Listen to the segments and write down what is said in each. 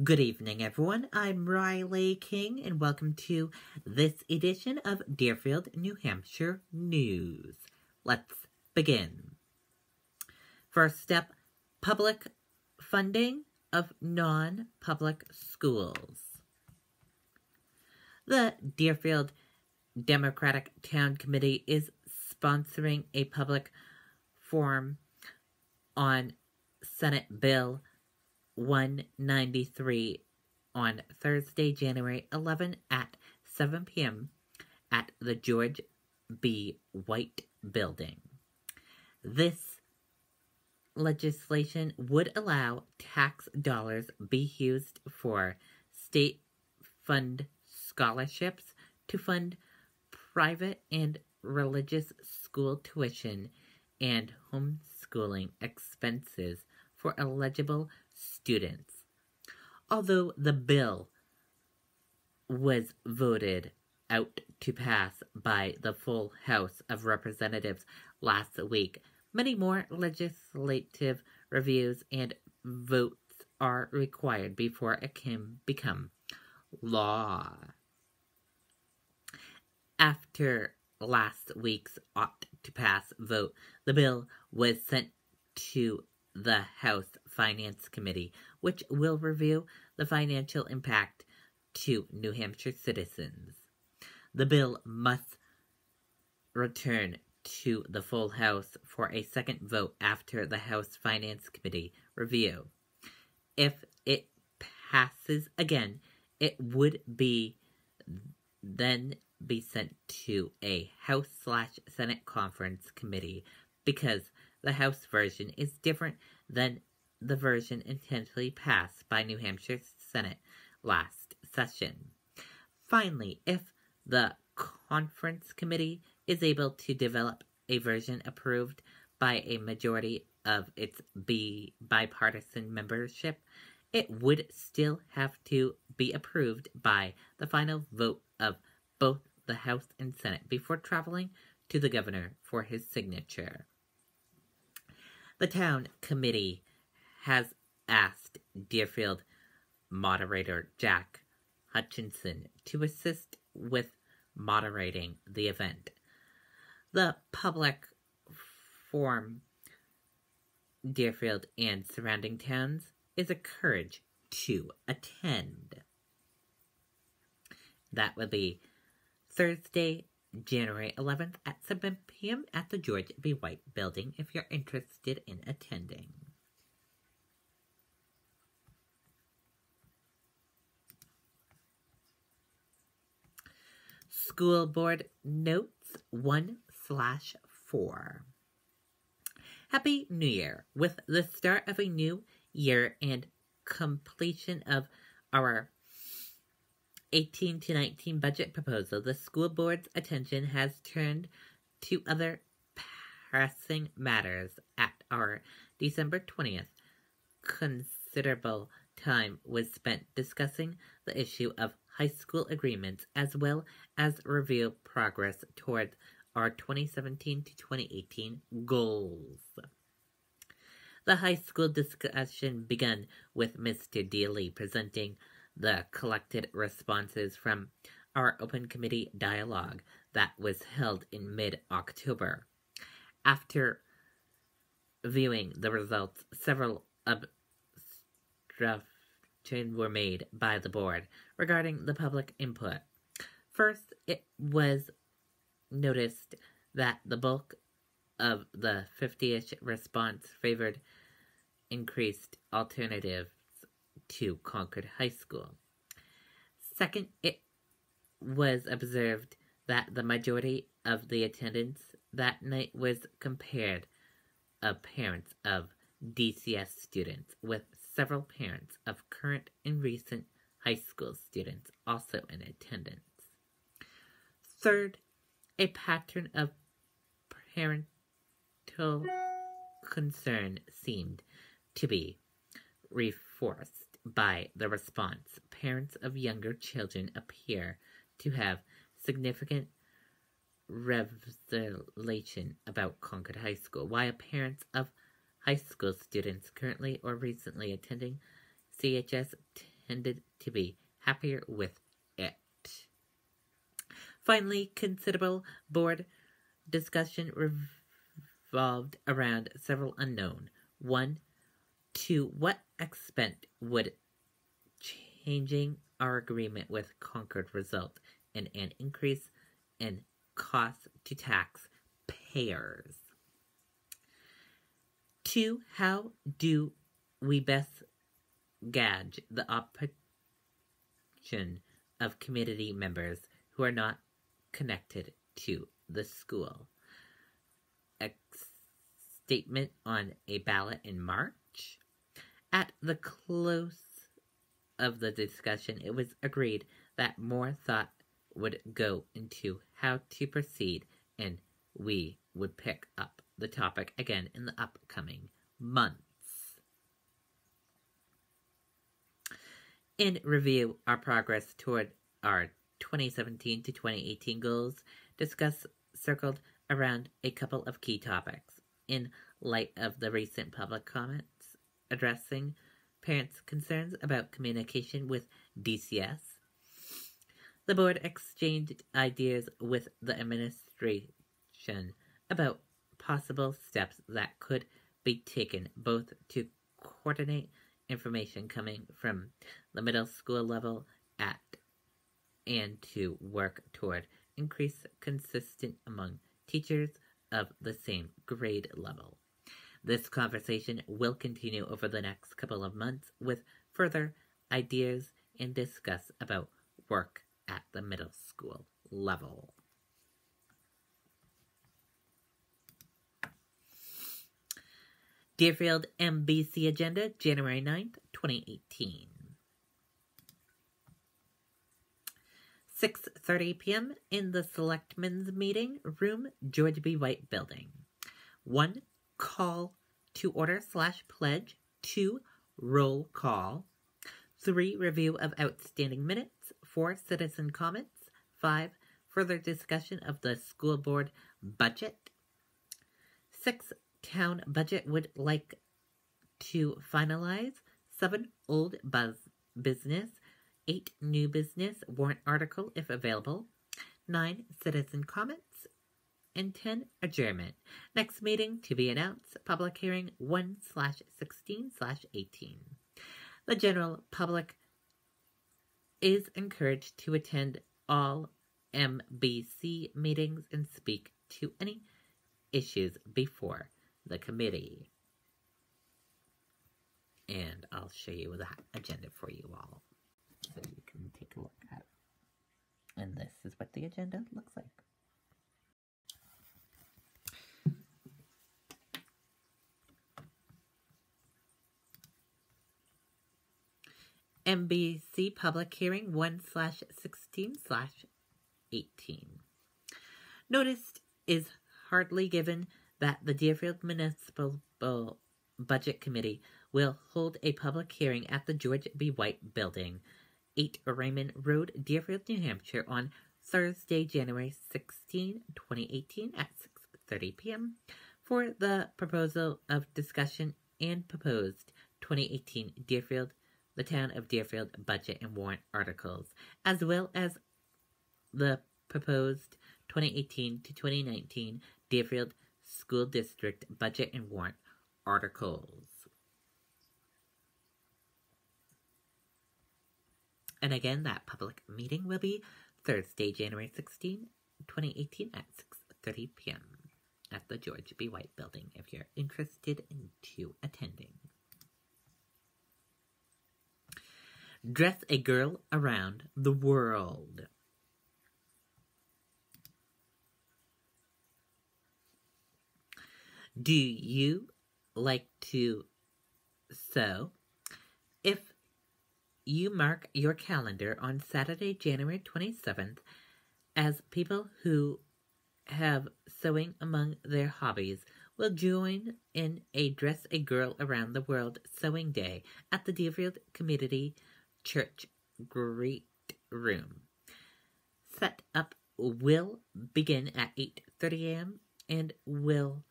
Good evening, everyone. I'm Riley King, and welcome to this edition of Deerfield, New Hampshire News. Let's begin. First up, public funding of non-public schools. The Deerfield Democratic Town Committee is sponsoring a public forum on Senate Bill 193 on Thursday, January 11 at 7 p.m. at the George B. White Building. This legislation would allow tax dollars be used for state fund scholarships to fund private and religious school tuition and homeschooling expenses for eligible students. Although the bill was voted out to pass by the full House of Representatives last week, many more legislative reviews and votes are required before it can become law. After last week's ought-to-pass vote, the bill was sent to the House Finance Committee, which will review the financial impact to New Hampshire citizens. The bill must return to the full House for a second vote after the House Finance Committee review. If it passes again, it would then be sent to a House/Senate conference committee because the House version is different than the version intentionally passed by New Hampshire Senate last session. Finally, if the conference committee is able to develop a version approved by a majority of its bipartisan membership, it would still have to be approved by the final vote of both the House and Senate before traveling to the governor for his signature. The town committee has asked Deerfield moderator Jack Hutchinson to assist with moderating the event. The public forum, Deerfield and surrounding towns, is encouraged to attend. That will be Thursday, January 11th at 7 p.m. at the George B. White Building if you're interested in attending. School Board Notes 1/4. Happy New Year! With the start of a new year and completion of our 18 to 19 budget proposal, the school board's attention has turned to other pressing matters. At our December 20th, considerable time was spent discussing the issue of high school agreements as well as review progress towards our 2017 to 2018 goals. The high school discussion began with Mr. Dealey presenting the collected responses from our open committee dialogue that was held in mid-October. After viewing the results, several observations were made by the board regarding the public input. First, it was noticed that the bulk of the 50-ish response favored increased alternatives to Concord High School. Second, it was observed that the majority of the attendance that night was compared of parents of DCS students with several parents of current and recent high school students also in attendance. Third, a pattern of parental concern seemed to be reinforced by the response. Parents of younger children appear to have significant revelation about Concord High School, while parents of high school students currently or recently attending CHS tended to be happier with it. Finally, considerable board discussion revolved around several unknown. One, to what extent would changing our agreement with Concord result in an increase in costs to taxpayers? 2, how do we best gauge the option of community members who are not connected to the school? A statement on a ballot in March. At the close of the discussion, it was agreed that more thought would go into how to proceed, and we would pick up the topic again in the upcoming months. In review, our progress toward our 2017 to 2018 goals circled around a couple of key topics. In light of the recent public comments addressing parents' concerns about communication with DCS, the board exchanged ideas with the administration about possible steps that could be taken both to coordinate information coming from the middle school level and to work toward increased consistency among teachers of the same grade level. This conversation will continue over the next couple of months with further ideas and discuss about work at the middle school level. Deerfield MBC Agenda, January 9th, 2018. 6:30 p.m. in the Selectmen's Meeting Room, George B. White Building. 1. Call to order / pledge. 2. Roll call. 3. Review of outstanding minutes. 4. Citizen comments. 5. Further discussion of the school board budget. 6. Town budget would like to finalize. 7. Old business. 8. New business warrant article if available. 9. Citizen comments. And 10. Adjournment. Next meeting to be announced. Public hearing 1/16/18. The general public is encouraged to attend all MBC meetings and speak to any issues before the committee. And I'll show you the agenda for you all, so you can take a look at it. And this is what the agenda looks like. MBC public hearing 1/16/18. Notice is hardly given that the Deerfield Municipal Budget Committee will hold a public hearing at the George B. White Building, 8 Raymond Road, Deerfield, New Hampshire, on Thursday, January 16, 2018 at 6:30 p.m. for the proposal of discussion and proposed 2018 Deerfield, the Town of Deerfield budget and warrant articles, as well as the proposed 2018 to 2019 Deerfield School District budget and warrant articles. And again, that public meeting will be Thursday, January 16, 2018 at 6:30 p.m. at the George B. White Building if you're interested in attending. Dress a girl around the world. Do you like to sew? If you mark your calendar on Saturday, January 27th, as people who have sewing among their hobbies will join in a Dress a Girl Around the World Sewing Day at the Deerfield Community Church Great Room. Set up will begin at 8:30 a.m. and will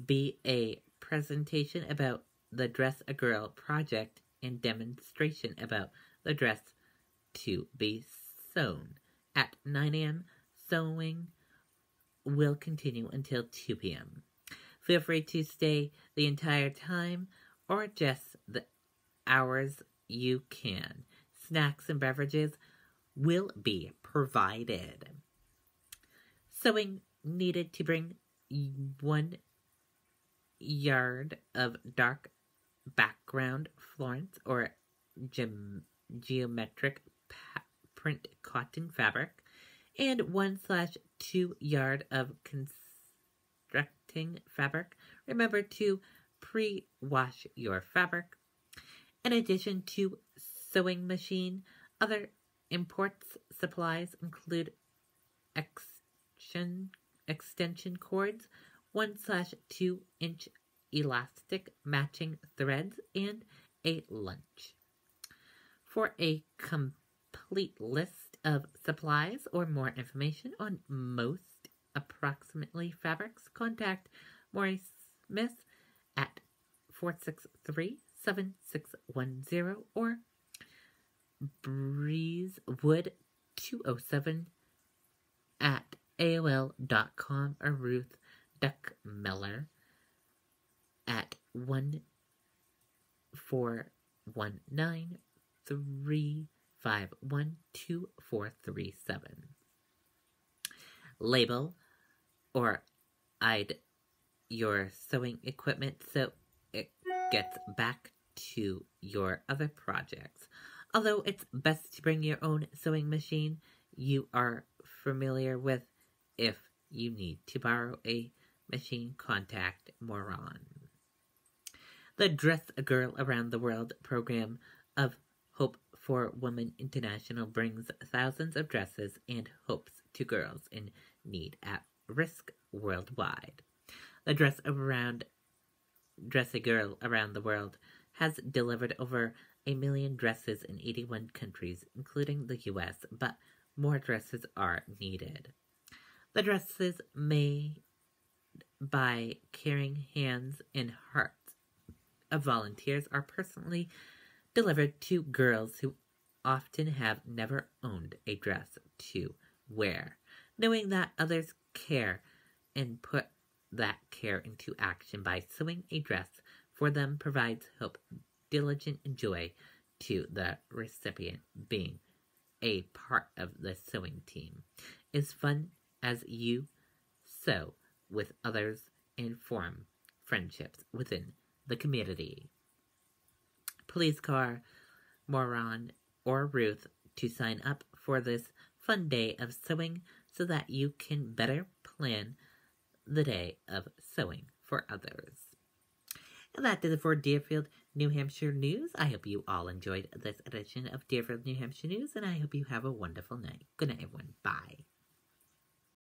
be a presentation about the Dress a Girl project and demonstration about the dress to be sewn. At 9 a.m., sewing will continue until 2 p.m. Feel free to stay the entire time or just the hours you can. Snacks and beverages will be provided. Sewing needed to bring 1 yard of dark background Florence or geometric print cotton fabric and 1/2 yard of constructing fabric. Remember to pre-wash your fabric. In addition to sewing machine, other imports supplies include extension cords, 1/2 inch elastic matching threads, and a lunch. For a complete list of supplies or more information on most approximately fabrics, contact Maurice Smith at 463-7610 or breezewood207 at AOL.com or Ruth Duckmiller at 1419-351-2437. Label or hide your sewing equipment so it gets back to your other projects. Although it's best to bring your own sewing machine you are familiar with. If you need to borrow a machine, contact Moran. The Dress a Girl Around the World program of Hope for Women International brings thousands of dresses and hopes to girls in need at risk worldwide. The Dress a Girl Around the World has delivered over 1 million dresses in 81 countries, including the U.S., but more dresses are needed. The dresses made by caring hands and hearts of volunteers are personally delivered to girls who often have never owned a dress to wear. Knowing that others care and put that care into action by sewing a dress for them provides hope, diligence, and joy to the recipient. Being a part of the sewing team is fun as you sew with others and form friendships within the community. Please call Moran or Ruth to sign up for this fun day of sewing so that you can better plan the day of sewing for others. And that is it for Deerfield, New Hampshire news. I hope you all enjoyed this edition of Deerfield, New Hampshire news, and I hope you have a wonderful night. Good night, everyone. Bye.